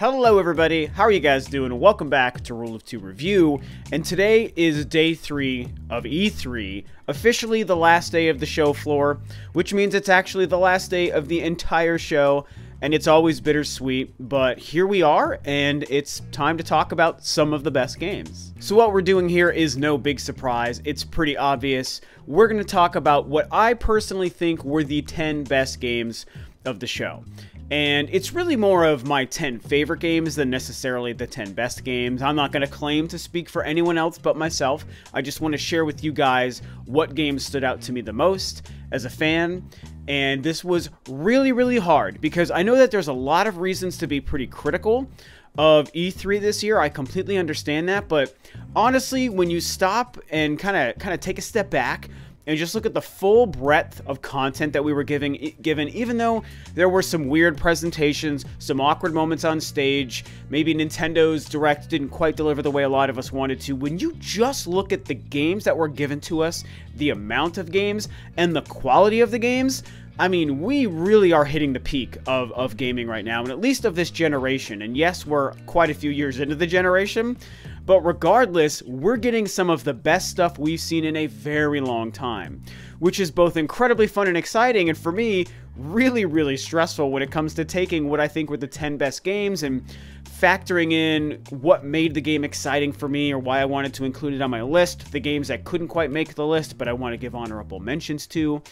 Hello everybody, how are you guys doing? Welcome back to Rule of Two Review, and today is day 3 of E3, officially the last day of the show floor, which means it's actually the last day of the entire show, and it's always bittersweet, but here we are, and it's time to talk about some of the best games. So what we're doing here is no big surprise, it's pretty obvious. We're going to talk about what I personally think were the 10 best games of the show. And it's really more of my 10 favorite games than necessarily the 10 best games. I'm not going to claim to speak for anyone else but myself. I just want to share with you guys what games stood out to me the most as a fan. And this was really hard because I know that there's a lot of reasons to be pretty critical of E3 this year. I completely understand that, but honestly, when you stop and kind of take a step back and just look at the full breadth of content that we were given, even though there were some weird presentations, some awkward moments on stage, maybe Nintendo's Direct didn't quite deliver the way a lot of us wanted to. When you just look at the games that were given to us, the amount of games, and the quality of the games, I mean, we really are hitting the peak of gaming right now, and at least of this generation. And yes, we're quite a few years into the generation, but regardless, we're getting some of the best stuff we've seen in a very long time, which is both incredibly fun and exciting, and for me, really stressful when it comes to taking what I think were the 10 best games and factoring in what made the game exciting for me or why I wanted to include it on my list, the games that couldn't quite make the list but I want to give honorable mentions to.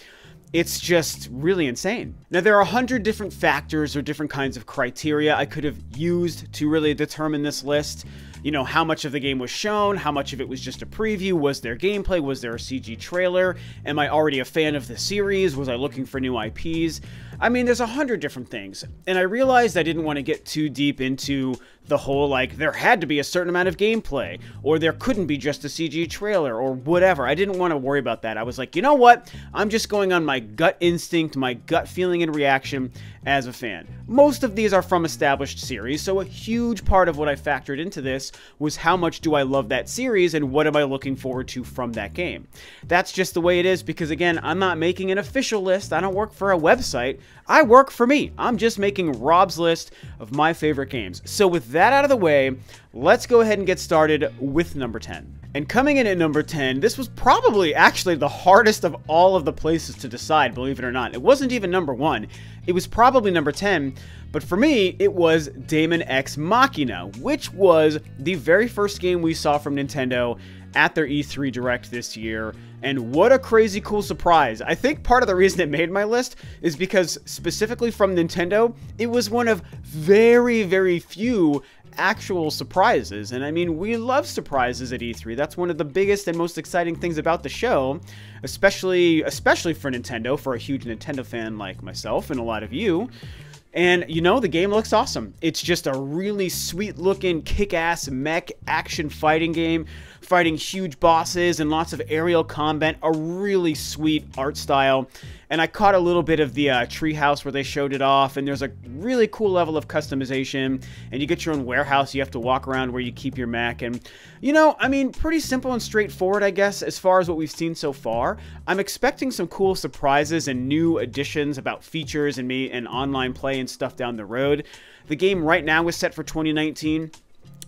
It's just really insane. Now, there are 100 different factors or different kinds of criteria I could have used to really determine this list. You know, how much of the game was shown, how much of it was just a preview, was there gameplay, was there a CG trailer, am I already a fan of the series, was I looking for new IPs? I mean, there's 100 different things, and I realized I didn't want to get too deep into the whole, like, there had to be a certain amount of gameplay, or there couldn't be just a CG trailer, or whatever. I didn't want to worry about that. I was like, you know what? I'm just going on my gut instinct, my gut feeling and reaction as a fan. Most of these are from established series, so a huge part of what I factored into this was how much do I love that series and what am I looking forward to from that game. That's just the way it is because, again, I'm not making an official list. I don't work for a website. I work for me. I'm just making Rob's list of my favorite games. So with that out of the way, let's go ahead and get started with number 10. And coming in at number 10, this was probably actually the hardest of all of the places to decide, believe it or not. It wasn't even number 1. It was probably number 10, but for me, it was Damon Ex Machina, which was the very first game we saw from Nintendo at their E3 Direct this year, and what a crazy cool surprise. I think part of the reason it made my list is because, specifically from Nintendo, it was one of very few actual surprises, and I mean, we love surprises at E3. That's one of the biggest and most exciting things about the show, especially for Nintendo, for a huge Nintendo fan like myself and a lot of you. And, you know, the game looks awesome. It's just a really sweet-looking, kick-ass mech action fighting game, fighting huge bosses and lots of aerial combat, a really sweet art style. And I caught a little bit of the treehouse where they showed it off, and there's a really cool level of customization, and you get your own warehouse you have to walk around where you keep your mech, and, you know, I mean, pretty simple and straightforward, I guess, as far as what we've seen so far. I'm expecting some cool surprises and new additions about features and online play and stuff down the road. The game right now is set for 2019.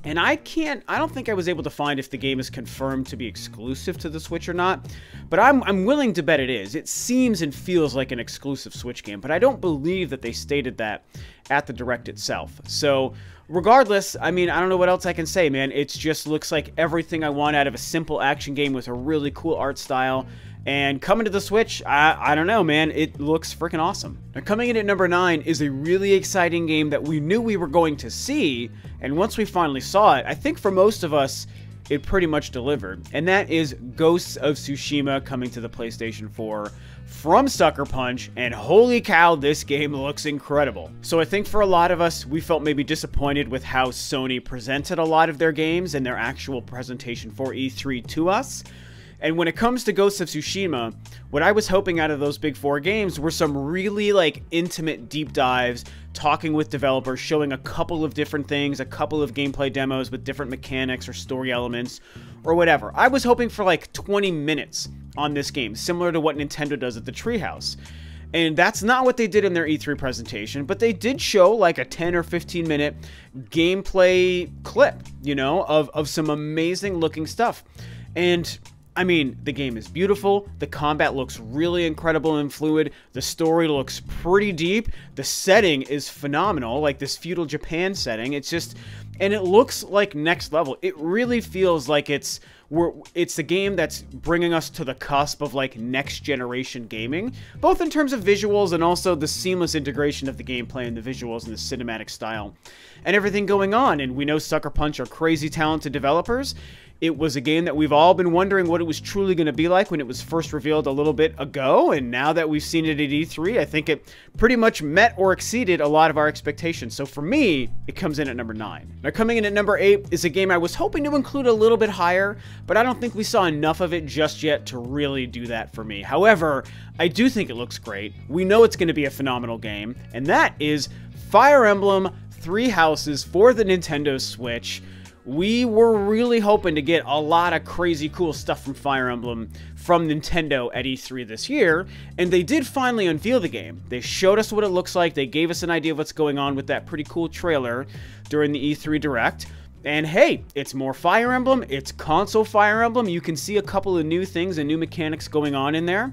And I don't think I was able to find if the game is confirmed to be exclusive to the Switch or not, but I'm willing to bet it is. It seems and feels like an exclusive Switch game, but I don't believe that they stated that at the Direct itself. So, regardless, I mean, I don't know what else I can say, man. It just looks like everything I want out of a simple action game with a really cool art style. And coming to the Switch, I don't know, man, it looks freaking awesome. Now, coming in at number 9 is a really exciting game that we knew we were going to see, and once we finally saw it, I think for most of us, it pretty much delivered. And that is Ghosts of Tsushima coming to the PlayStation 4 from Sucker Punch, and holy cow, this game looks incredible. So I think for a lot of us, we felt maybe disappointed with how Sony presented a lot of their games and their actual presentation for E3 to us. And when it comes to Ghosts of Tsushima, what I was hoping out of those big 4 games were some really, like, intimate deep dives, talking with developers, showing a couple of different things, a couple of gameplay demos with different mechanics or story elements, or whatever. I was hoping for, like, 20 minutes on this game, similar to what Nintendo does at the Treehouse. And that's not what they did in their E3 presentation, but they did show like a 10 or 15 minute gameplay clip, you know, of some amazing looking stuff. And I mean, the game is beautiful, the combat looks really incredible and fluid, the story looks pretty deep, the setting is phenomenal, like this feudal Japan setting. It's just, and it looks like next level. It really feels like it's the game that's bringing us to the cusp of like next generation gaming, both in terms of visuals and also the seamless integration of the gameplay and the visuals and the cinematic style and everything going on. And we know Sucker Punch are crazy talented developers. It was a game that we've all been wondering what it was truly going to be like when it was first revealed a little bit ago, and now that we've seen it at E3, I think it pretty much met or exceeded a lot of our expectations. So for me, it comes in at number 9. Now coming in at number 8 is a game I was hoping to include a little bit higher, but I don't think we saw enough of it just yet to really do that for me. However, I do think it looks great. We know it's going to be a phenomenal game, and that is Fire Emblem Three Houses for the Nintendo Switch. We were really hoping to get a lot of crazy cool stuff from Fire Emblem from Nintendo at E3 this year, and they did finally unveil the game. They showed us what it looks like, they gave us an idea of what's going on with that pretty cool trailer during the E3 Direct, and hey, it's more Fire Emblem, it's console Fire Emblem, you can see a couple of new things and new mechanics going on in there,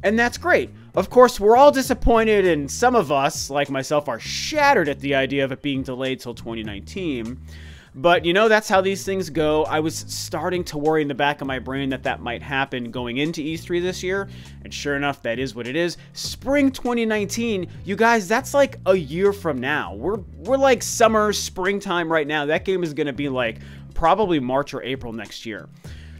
and that's great. Of course, we're all disappointed, and some of us, like myself, are shattered at the idea of it being delayed till 2019. But, you know, that's how these things go. I was starting to worry in the back of my brain that that might happen going into E3 this year. And sure enough, that is what it is. Spring 2019, you guys, that's like a year from now. We're like summer, springtime right now. That game is going to be like probably March or April next year.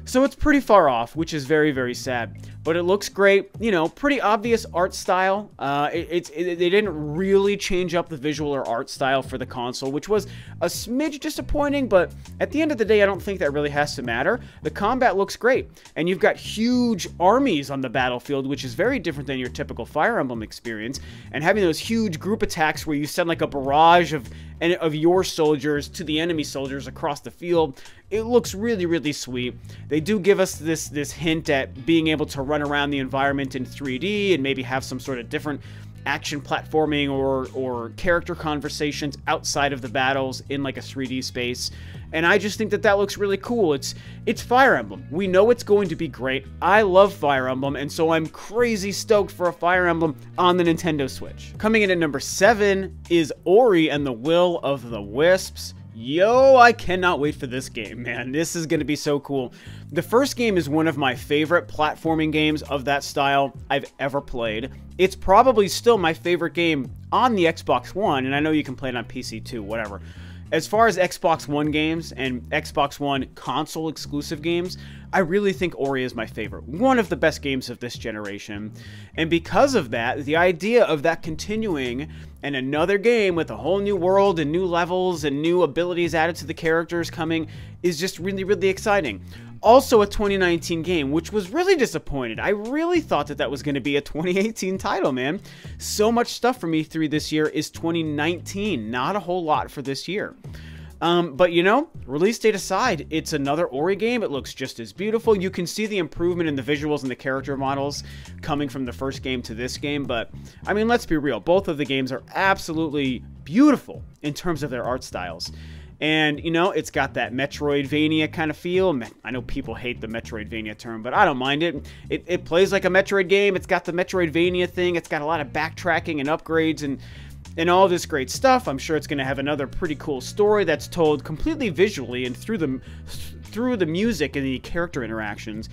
So it's pretty far off, which is very, very sad. But it looks great, you know, pretty obvious art style. They didn't really change up the visual or art style for the console, which was a smidge disappointing, but at the end of the day, I don't think that really has to matter. The combat looks great, and you've got huge armies on the battlefield, which is very different than your typical Fire Emblem experience, and having those huge group attacks where you send like a barrage of your soldiers to the enemy soldiers across the field. It looks really, really sweet. They do give us this hint at being able to run around the environment in 3D and maybe have some sort of different action platforming or character conversations outside of the battles in like a 3D space. And I just think that that looks really cool. It's Fire Emblem. We know it's going to be great. I love Fire Emblem, and so I'm crazy stoked for a Fire Emblem on the Nintendo Switch. Coming in at number 7 is Ori and the Will of the Wisps. Yo, I cannot wait for this game, man. This is going to be so cool. The first game is one of my favorite platforming games of that style I've ever played. It's probably still my favorite game on the Xbox One, and I know you can play it on PC too, whatever. As far as Xbox One games and Xbox One console exclusive games, I really think Ori is my favorite. One of the best games of this generation. And because of that, the idea of that continuing and another game with a whole new world and new levels and new abilities added to the characters coming is just really, really exciting. Also a 2019 game, which was really disappointed. I really thought that that was going to be a 2018 title, man. So much stuff from E3 this year is 2019. Not a whole lot for this year. But you know, release date aside, it's another Ori game. It looks just as beautiful. You can see the improvement in the visuals and the character models coming from the first game to this game. But, I mean, let's be real. Both of the games are absolutely beautiful in terms of their art styles. And, you know, it's got that Metroidvania kind of feel. I know people hate the Metroidvania term, but I don't mind it. It plays like a Metroid game. It's got the Metroidvania thing. It's got a lot of backtracking and upgrades and all this great stuff. I'm sure it's going to have another pretty cool story that's told completely visually and through the music and the character interactions.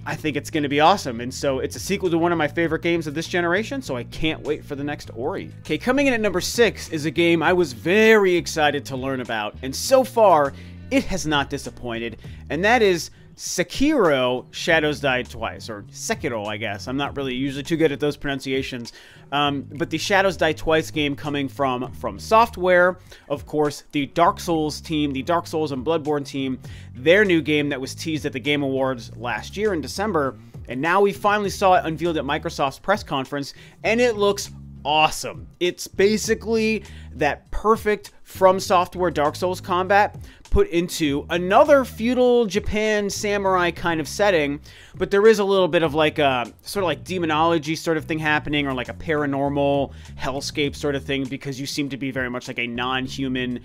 I think it's going to be awesome, and so it's a sequel to one of my favorite games of this generation, so I can't wait for the next Ori. Okay, coming in at number 6 is a game I was very excited to learn about, and so far, it has not disappointed, and that is Sekiro Shadows Die Twice, or Sekiro, I guess. I'm not really usually too good at those pronunciations. But the Shadows Die Twice game coming from Software, of course, the Dark Souls team, the Dark Souls and Bloodborne team, their new game that was teased at the Game Awards last year in December, and now we finally saw it unveiled at Microsoft's press conference, and it looks awesome. It's basically that perfect From Software Dark Souls combat put into another feudal Japan samurai kind of setting, but there is a little bit of like a sort of like demonology sort of thing happening, or like a paranormal hellscape sort of thing, because you seem to be very much like a non-human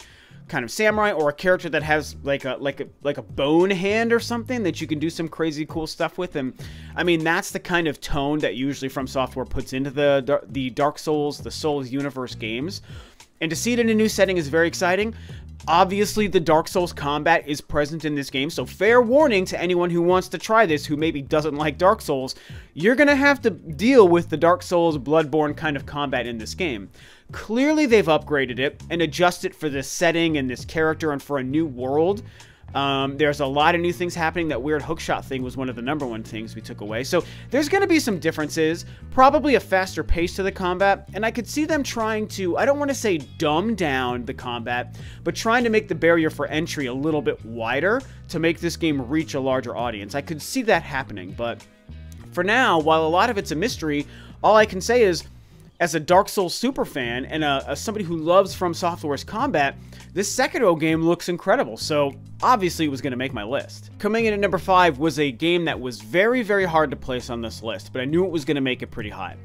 kind of samurai, or a character that has like a bone hand or something that you can do some crazy cool stuff with. And I mean, that's the kind of tone that usually From Software puts into the Dark Souls, the Souls universe games. And to see it in a new setting is very exciting. Obviously, the Dark Souls combat is present in this game, so fair warning to anyone who wants to try this who maybe doesn't like Dark Souls. You're going to have to deal with the Dark Souls Bloodborne kind of combat in this game. Clearly, they've upgraded it and adjusted for this setting and this character and for a new world. There's a lot of new things happening. That weird hookshot thing was one of the #1 things we took away. So there's going to be some differences, probably a faster pace to the combat, and I could see them trying to, I don't want to say dumb down the combat, but trying to make the barrier for entry a little bit wider to make this game reach a larger audience. I could see that happening, but for now, while a lot of it's a mystery, all I can say is, as a Dark Souls superfan and as somebody who loves From Software's combat, this Sekiro game looks incredible, so obviously it was going to make my list. Coming in at number 5 was a game that was very, very hard to place on this list, but I knew it was going to make it pretty high.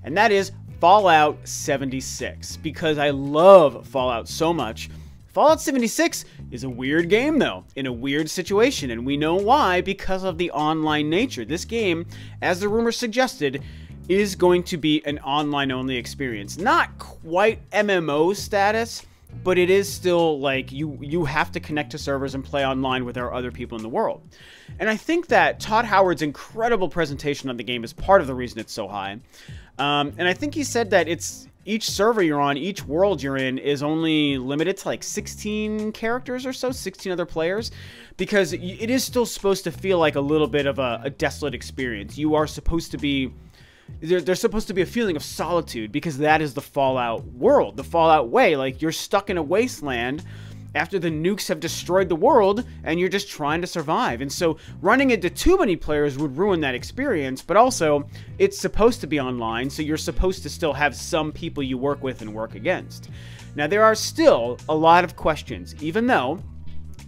And that is Fallout 76, because I love Fallout so much. Fallout 76 is a weird game, though, in a weird situation, and we know why, because of the online nature. This game, as the rumors suggested, is going to be an online-only experience. Not quite MMO status, but it is still like you have to connect to servers and play online with our other people in the world. And I think that Todd Howard's incredible presentation of the game is part of the reason it's so high. And I think he said that it's each server you're on, each world you're in, is only limited to like 16 characters or so, 16 other players, because it is still supposed to feel like a little bit of a desolate experience. You are supposed to be... There's supposed to be a feeling of solitude, because that is the Fallout world, the Fallout way. Like, you're stuck in a wasteland after the nukes have destroyed the world, and you're just trying to survive. And so running into too many players would ruin that experience, but also it's supposed to be online, so you're supposed to still have some people you work with and work against. Now, there are still a lot of questions, even though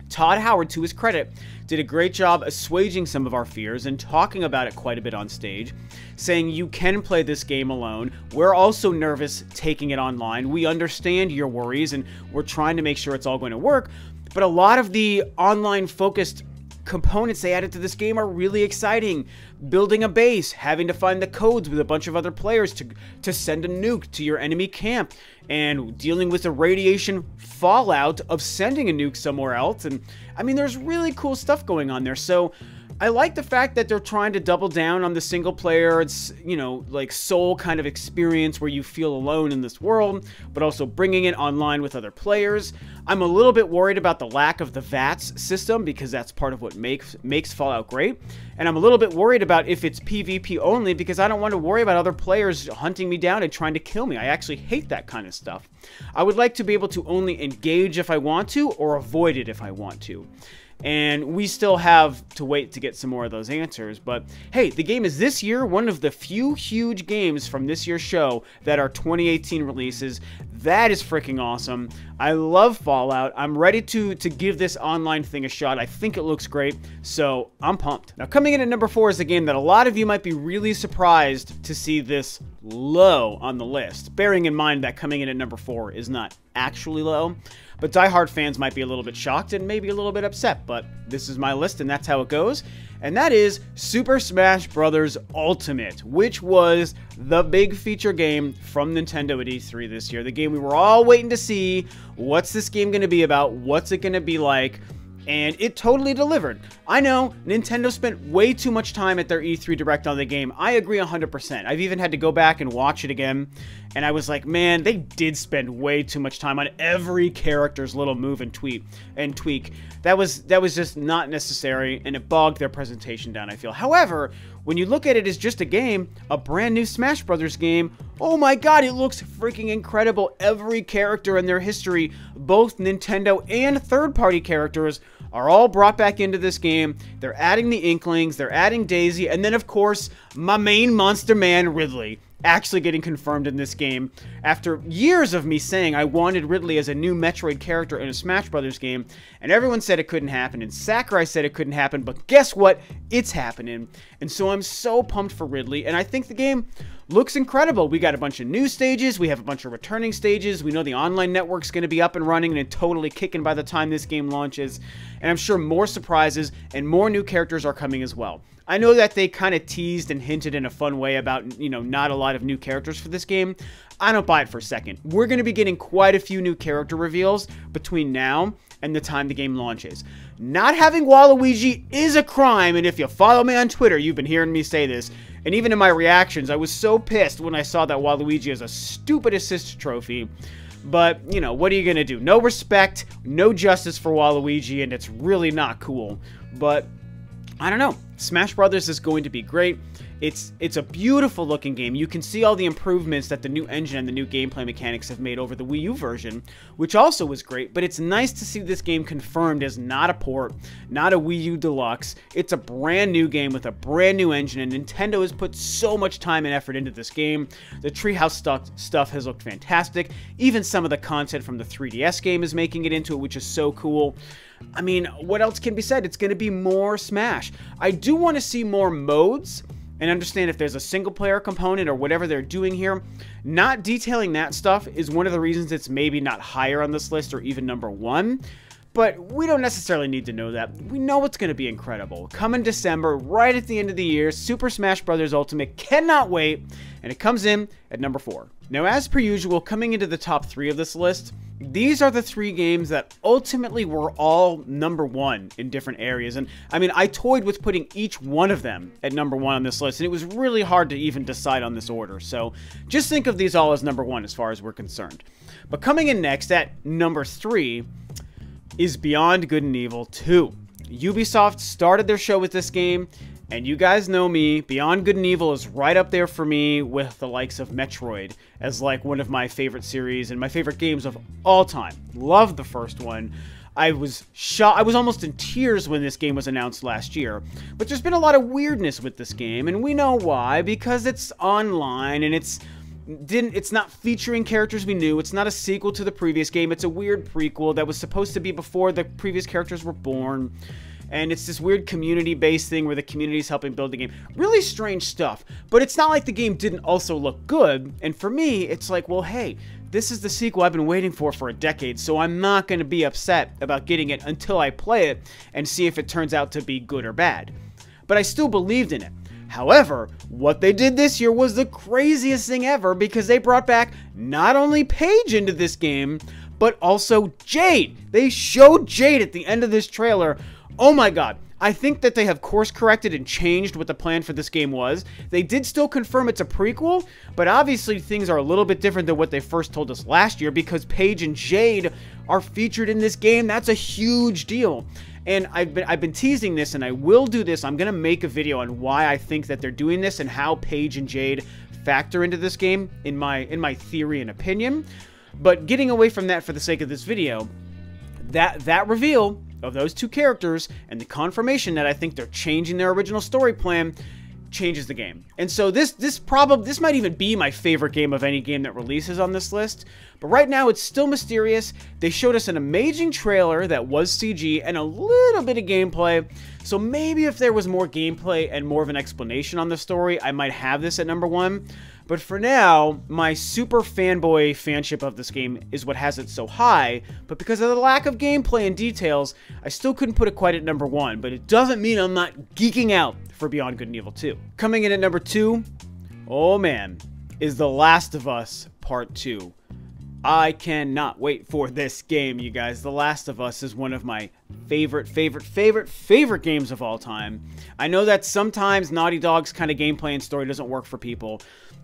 Todd Howard, to his credit, did a great job assuaging some of our fears and talking about it quite a bit on stage, saying you can play this game alone. We're also nervous taking it online. We understand your worries, and we're trying to make sure it's all going to work. But a lot of the online-focused components they added to this game are really exciting. Building a base, having to find the codes with a bunch of other players to send a nuke to your enemy camp, and dealing with the radiation fallout of sending a nuke somewhere else. And I mean, there's really cool stuff going on there. So I like the fact that they're trying to double down on the single player, it's, you know, like soul kind of experience where you feel alone in this world, but also bringing it online with other players. I'm a little bit worried about the lack of the VATS system, because that's part of what makes Fallout great. And I'm a little bit worried about if it's PvP only, because I don't want to worry about other players hunting me down and trying to kill me. I actually hate that kind of stuff. I would like to be able to only engage if I want to, or avoid it if I want to. And we still have to wait to get some more of those answers. But hey, the game is this year one of the few huge games from this year's show that are 2018 releases. That is freaking awesome. I love Fallout. I'm ready to give this online thing a shot. I think it looks great, so I'm pumped. Now, coming in at number 4 is a game that a lot of you might be really surprised to see this low on the list, bearing in mind that coming in at number 4 is not actually low. But diehard fans might be a little bit shocked and maybe a little bit upset, but this is my list and that's how it goes. And that is Super Smash Bros. Ultimate, which was the big feature game from Nintendo at E3 this year. The game we were all waiting to see. What's this game going to be about? What's it going to be like? And it totally delivered. I know, Nintendo spent way too much time at their E3 Direct on the game. I agree 100%. I've even had to go back and watch it again, and I was like, man, they did spend way too much time on every character's little move and tweak. That was just not necessary, and it bogged their presentation down, I feel. However, when you look at it as just a game, a brand new Smash Brothers game, oh my god, it looks freaking incredible. Every character in their history, both Nintendo and third-party characters, are all brought back into this game. They're adding the Inklings, they're adding Daisy, and then, of course, my main monster man, Ridley. actually getting confirmed in this game after years of me saying I wanted Ridley as a new Metroid character in a Smash Brothers game, and everyone said it couldn't happen, and Sakurai said it couldn't happen, but guess what? It's happening. And so I'm so pumped for Ridley, and I think the game looks incredible. We got a bunch of new stages, we have a bunch of returning stages, we know the online network's going to be up and running and totally kicking by the time this game launches, and I'm sure more surprises and more new characters are coming as well. I know that they kind of teased and hinted in a fun way about, you know, not a lot of new characters for this game. I don't buy it for a second. We're going to be getting quite a few new character reveals between now and the time the game launches. Not having Waluigi is a crime, and if you follow me on Twitter, you've been hearing me say this. And even in my reactions, I was so pissed when I saw that Waluigi is a stupid assist trophy. But, you know, what are you going to do? No respect, no justice for Waluigi, and it's really not cool. But I don't know. Smash Brothers is going to be great. It's a beautiful looking game. You can see all the improvements that the new engine and the new gameplay mechanics have made over the Wii U version, which also was great, but it's nice to see this game confirmed as not a port, not a Wii U Deluxe. It's a brand new game with a brand new engine, and Nintendo has put so much time and effort into this game. The Treehouse stuff has looked fantastic. Even some of the content from the 3DS game is making it into it, which is so cool. I mean, what else can be said? It's going to be more Smash. I do want to see more modes and understand if there's a single player component or whatever they're doing here. Not detailing that stuff is one of the reasons it's maybe not higher on this list or even #1. But we don't necessarily need to know that. We know it's going to be incredible. Coming December, right at the end of the year, Super Smash Bros. Ultimate, cannot wait, and it comes in at #4. Now, as per usual, coming into the top 3 of this list, these are the 3 games that ultimately were all #1 in different areas. And I mean, I toyed with putting each one of them at #1 on this list, and it was really hard to even decide on this order. So just think of these all as #1 as far as we're concerned. But coming in next at #3 is Beyond Good and Evil 2. Ubisoft started their show with this game, and you guys know me, Beyond Good and Evil is right up there for me with the likes of Metroid as like one of my favorite series and my favorite games of all time. Love the first one. I was shocked. I was almost in tears when this game was announced last year. But there's been a lot of weirdness with this game, and we know why, because it's online and it's not featuring characters we knew. It's not a sequel to the previous game. It's a weird prequel that was supposed to be before the previous characters were born. And it's this weird community-based thing where the community is helping build the game. Really strange stuff. But it's not like the game didn't also look good. And for me, it's like, well, hey, this is the sequel I've been waiting for a decade, so I'm not going to be upset about getting it until I play it and see if it turns out to be good or bad. But I still believed in it. However, what they did this year was the craziest thing ever, because they brought back not only Paige into this game, but also Jade. They showed Jade at the end of this trailer. Oh my god. I think that they have course corrected and changed what the plan for this game was. They did still confirm it's a prequel, but obviously things are a little bit different than what they first told us last year, because Paige and Jade are featured in this game. That's a huge deal. And I've been teasing this, and I will do this. I'm going to make a video on why I think that they're doing this and how Paige and Jade factor into this game in my theory and opinion. But getting away from that for the sake of this video, that reveal of those 2 characters and the confirmation that I think they're changing their original story plan changes the game. And so this might even be my favorite game of any game that releases on this list. But right now it's still mysterious. They showed us an amazing trailer that was CG and a little bit of gameplay. So maybe if there was more gameplay and more of an explanation on the story, I might have this at #1. But for now, my super fanboy fanship of this game is what has it so high, but because of the lack of gameplay and details, I still couldn't put it quite at #1, but it doesn't mean I'm not geeking out for Beyond Good and Evil 2. Coming in at #2, oh man, is The Last of Us Part 2. I cannot wait for this game, you guys. The Last of Us is one of my favorite games of all time. I know that sometimes Naughty Dog's kind of gameplay and story doesn't work for people,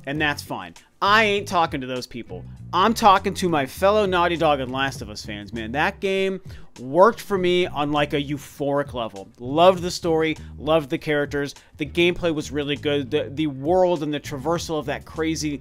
and that's fine. I ain't talking to those people. I'm talking to my fellow Naughty Dog and Last of Us fans, man. That game worked for me on like a euphoric level. Loved the story, loved the characters. The gameplay was really good. The world and the traversal of that crazy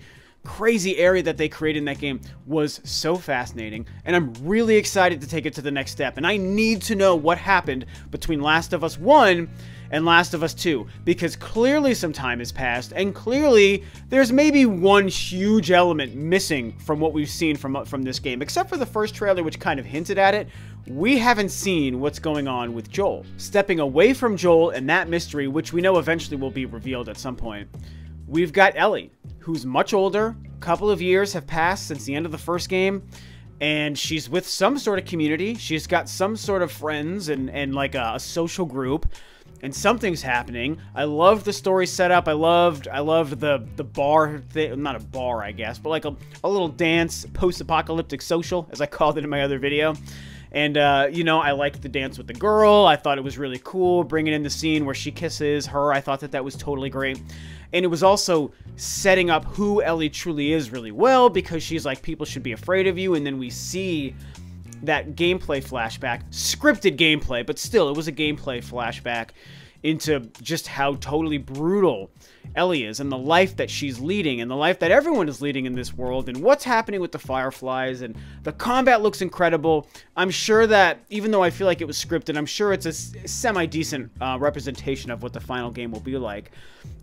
area that they created in that game was so fascinating, and I'm really excited to take it to the next step. And I need to know what happened between Last of Us 1 and Last of Us 2, because clearly some time has passed, and clearly there's maybe one huge element missing from what we've seen from this game. Except for the first trailer, which kind of hinted at it, we haven't seen what's going on with Joel. Stepping away from Joel and that mystery, which we know eventually will be revealed at some point, we've got Ellie, who's much older. A couple of years have passed since the end of the first game, and she's with some sort of community. She's got some sort of friends and like a social group, and something's happening. I loved the story setup. I loved the bar thing, not a bar, I guess, but like a little dance, post-apocalyptic social, as I called it in my other video. And, you know, I liked the dance with the girl. I thought it was really cool, bringing in the scene where she kisses her. I thought that was totally great. And it was also setting up who Ellie truly is really well, because she's like, people should be afraid of you. And then we see that gameplay flashback, scripted gameplay, but still, it was a gameplay flashback into just how totally brutal Ellie is, and the life that she's leading, and the life that everyone is leading in this world, and what's happening with the Fireflies. And the combat looks incredible. I'm sure that, even though I feel like it was scripted, I'm sure it's a semi-decent representation of what the final game will be like.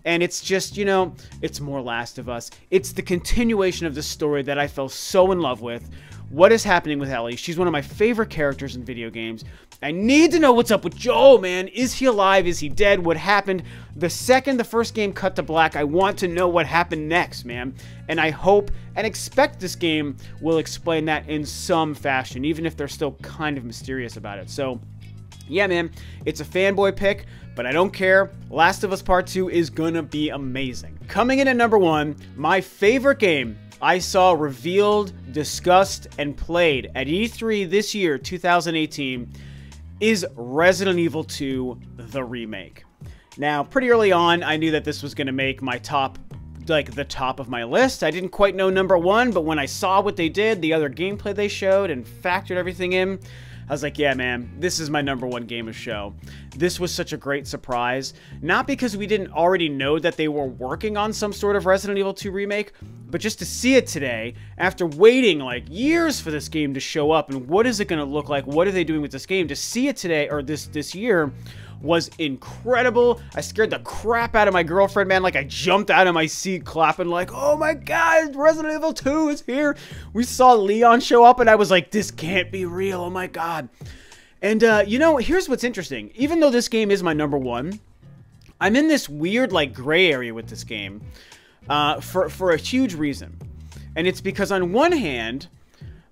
And it's just, you know, it's more Last of Us. It's the continuation of the story that I fell so in love with. What is happening with Ellie? She's one of my favorite characters in video games. I need to know what's up with Joel, man. Is he alive? Is he dead? What happened? The second the first game cut to black, I want to know what happened next, man. And I hope and expect this game will explain that in some fashion, even if they're still kind of mysterious about it. So, yeah, man, it's a fanboy pick, but I don't care. Last of Us Part 2 is gonna be amazing. Coming in at number 1, my favorite game I saw revealed, discussed, and played at E3 this year, 2018, is Resident Evil 2, the remake. Now, pretty early on, I knew that this was going to make my top, like the top of my list. I didn't quite know number 1, but when I saw what they did, the other gameplay they showed, and factored everything in, I was like, yeah, man, this is my number 1 game of show. This was such a great surprise. Not because we didn't already know that they were working on some sort of Resident Evil 2 remake, but just to see it today, after waiting like years for this game to show up, and what is it going to look like, what are they doing with this game, to see it today, or this year, was incredible. I scared the crap out of my girlfriend, man. Like, I jumped out of my seat clapping like, oh my god, Resident Evil 2 is here. We saw Leon show up, and I was like, this can't be real, oh my god. And, you know, here's what's interesting. Even though this game is my number 1, I'm in this weird, like, gray area with this game for a huge reason. And it's because, on one hand,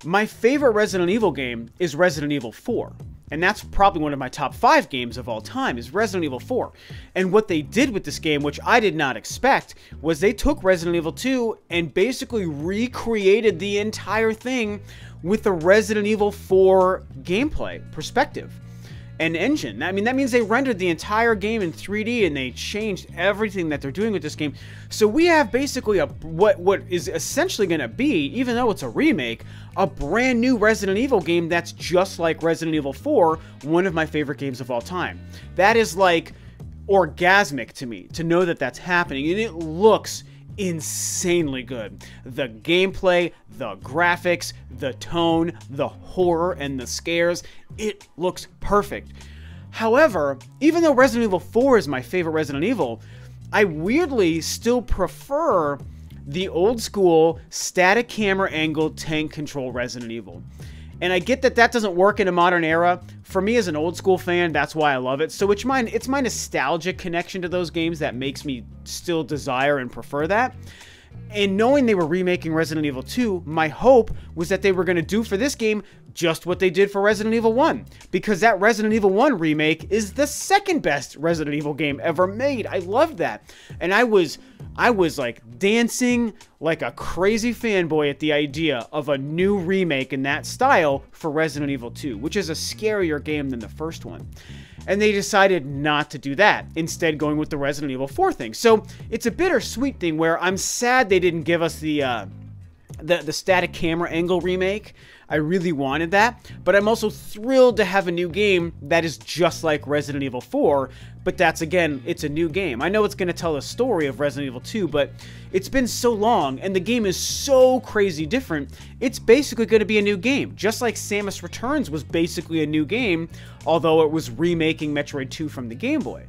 my favorite Resident Evil game is Resident Evil 4. And that's probably one of my top 5 games of all time, is Resident Evil 4. And what they did with this game, which I did not expect, was they took Resident Evil 2 and basically recreated the entire thing with the Resident Evil 4 gameplay perspective and engine. I mean, that means they rendered the entire game in 3D, and they changed everything that they're doing with this game. So we have basically what is essentially going to be, even though it's a remake, a brand new Resident Evil game that's just like Resident Evil 4, one of my favorite games of all time. That is like orgasmic to me, to know that that's happening, and it looks insanely good. The gameplay, the graphics, the tone, the horror, and the scares, it looks perfect. However, even though Resident Evil 4 is my favorite Resident Evil, I weirdly still prefer the old school static camera angle tank control Resident Evil. And I get that that doesn't work in a modern era. For me as an old school fan, that's why I love it. So it's my nostalgic connection to those games that makes me still desire and prefer that. And knowing they were remaking Resident Evil 2, my hope was that they were going to do for this game just what they did for Resident Evil 1. Because that Resident Evil 1 remake is the second best Resident Evil game ever made. I loved that. And I was like dancing like a crazy fanboy at the idea of a new remake in that style for Resident Evil 2, which is a scarier game than the first one. And they decided not to do that, instead going with the Resident Evil 4 thing. So it's a bittersweet thing where I'm sad they didn't give us the static camera angle remake. I really wanted that, but I'm also thrilled to have a new game that is just like Resident Evil 4, but that's, again, it's a new game. I know it's going to tell the story of Resident Evil 2, but it's been so long, and the game is so crazy different, it's basically going to be a new game. Just like Samus Returns was basically a new game, although it was remaking Metroid 2 from the Game Boy.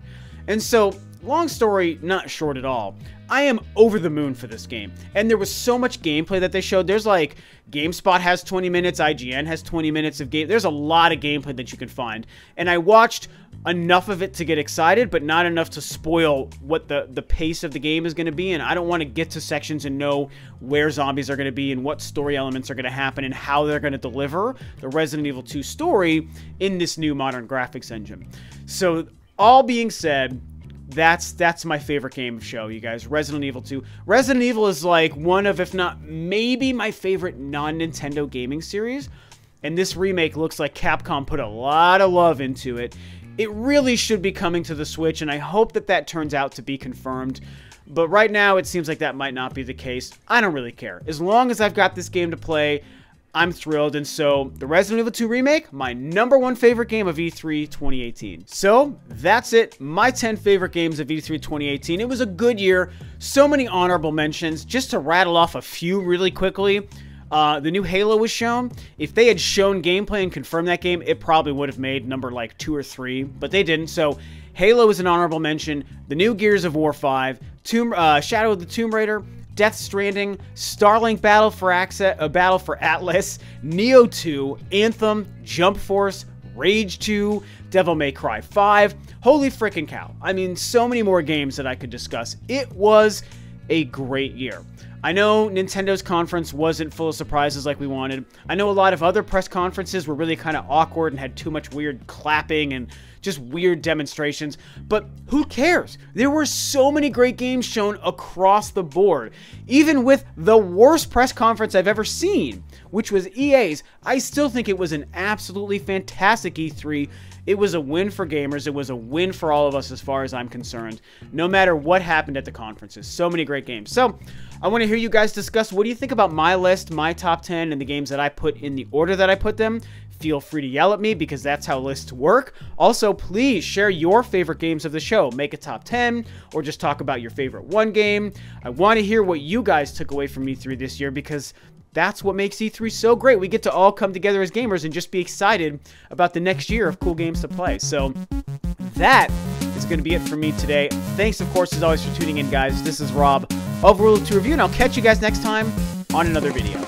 And so, long story not short at all, I am over the moon for this game. And there was so much gameplay that they showed. There's like, GameSpot has 20 minutes, IGN has 20 minutes of game. There's a lot of gameplay that you can find. And I watched enough of it to get excited, but not enough to spoil what the pace of the game is going to be. And I don't want to get to sections and know where zombies are going to be and what story elements are going to happen and how they're going to deliver the Resident Evil 2 story in this new modern graphics engine. So, all being said, that's my favorite game of show, you guys. Resident Evil 2. Resident Evil is like one of, if not maybe my favorite non-Nintendo gaming series. And this remake looks like Capcom put a lot of love into it. It really should be coming to the Switch, and I hope that that turns out to be confirmed. But right now, it seems like that might not be the case. I don't really care. As long as I've got this game to play, I'm thrilled. And so, the Resident Evil 2 remake, my #1 favorite game of E3 2018. So, that's it. My 10 favorite games of E3 2018. It was a good year. So many honorable mentions. Just to rattle off a few really quickly. The new Halo was shown. If they had shown gameplay and confirmed that game, it probably would have made number like 2 or 3, but they didn't. So Halo is an honorable mention. The new Gears of War 5, Shadow of the Tomb Raider, Death Stranding, Starlink Battle for Atlas, Neo 2, Anthem, Jump Force, Rage 2, Devil May Cry 5. Holy frickin' cow. I mean, so many more games that I could discuss. It was a great year. I know Nintendo's conference wasn't full of surprises like we wanted. I know a lot of other press conferences were really kind of awkward and had too much weird clapping and just weird demonstrations, but who cares? There were so many great games shown across the board. Even with the worst press conference I've ever seen, which was EA's, I still think it was an absolutely fantastic E3. It was a win for gamers. It was a win for all of us as far as I'm concerned, no matter what happened at the conferences. So many great games. So, I want to hear you guys discuss, what do you think about my list, my top 10, and the games that I put in the order that I put them? Feel free to yell at me, because that's how lists work. Also, please share your favorite games of the show. Make a top 10, or just talk about your favorite one game. I want to hear what you guys took away from E3 this year, because that's what makes E3 so great. We get to all come together as gamers and just be excited about the next year of cool games to play. So, that is going to be it for me today. Thanks, of course, as always, for tuning in, guys. This is Rob of Ro2R Review, and I'll catch you guys next time on another video.